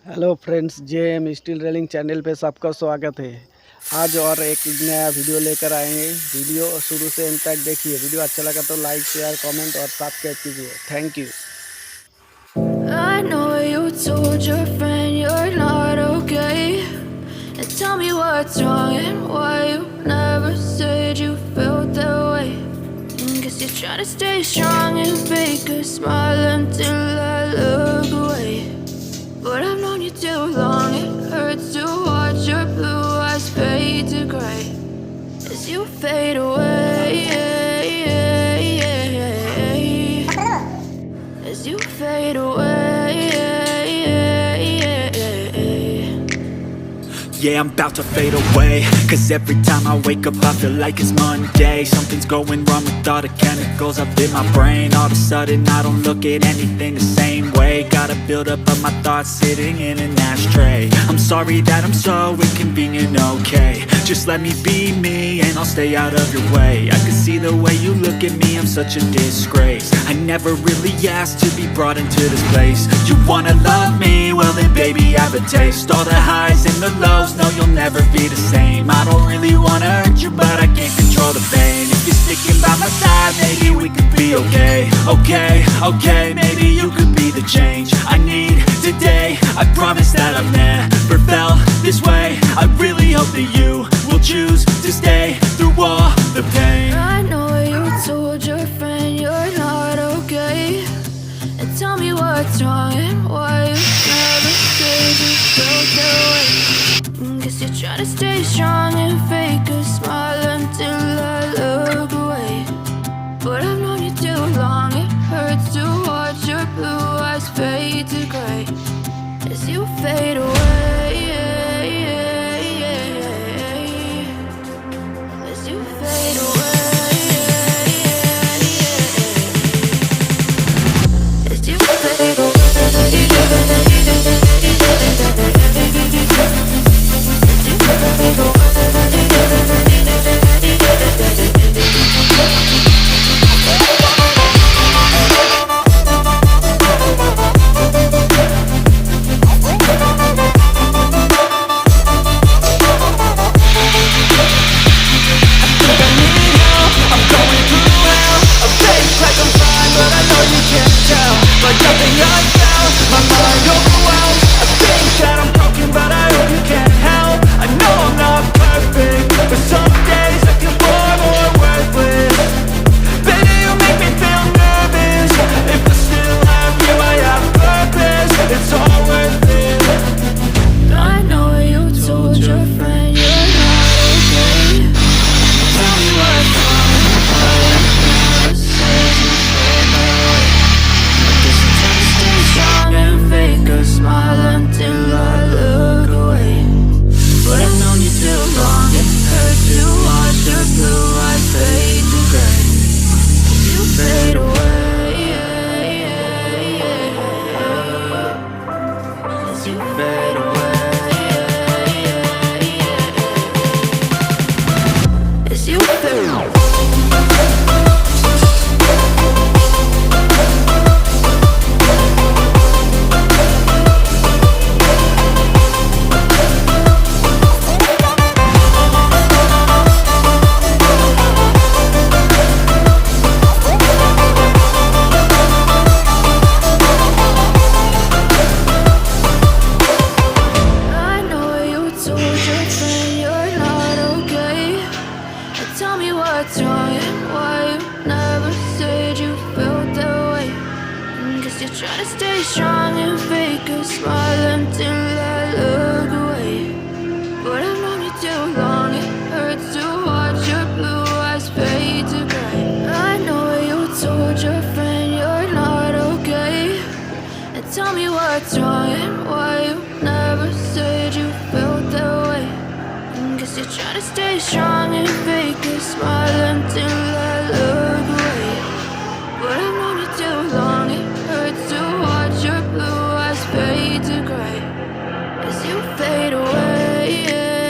Hello friends, JM steel railing channel पे सबका स्वागत है। आज और एक नया वीडियो लेकर आए हैं। वीडियो शुरू से एंड तक देखिए। वीडियो अच्छा लगा तो लाइक शेयर कमेंट और सब्सक्राइब कीजिए। Thank you. I know you told your friend you're not okay, and tell me what's wrong and why you never said you felt that way. Guess you're trying to stay strong and fake a smile until I look away. But I've known you too long, it hurts to watch your blue eyes fade to gray as you fade away. As you fade away. Yeah, I'm about to fade away, cause every time I wake up I feel like it's Monday. Something's going wrong with all the chemicals up in my brain. All of a sudden I don't look at anything the same way. Gotta build up of my thoughts sitting in an ashtray. I'm sorry that I'm so inconvenient, okay. Just let me be me and I'll stay out of your way. I can see the way you look at me, I'm such a disgrace. I never really asked to be brought into this place. You wanna love me? Well then baby have a taste. All the highs and the lows, no, you'll never be the same. I don't really wanna hurt you, but I can't control the pain. If you're sticking by my side, maybe we could be okay. Okay, maybe you could be the change I need today. I promise that I've never felt this way. I really hope that you will choose to stay through all the pain. I know you told your friend you're not okay, and tell me what's wrong and why you never said you felt that way. Guess you're trying to stay strong and fake a smile until I look away. But I've known you too long, it hurts to watch your blue eyes fade to gray as you fade away. As you fade away. As you fade away. What's wrong and why you never said you felt that way. Guess you're trying to stay strong and fake a smile until I look away. But I've known you too long, it hurts to watch your blue eyes fade to gray. I know you told your friend you're not okay, and tell me what's wrong and why you never said you felt that way. Guess you're trying to stay strong and fake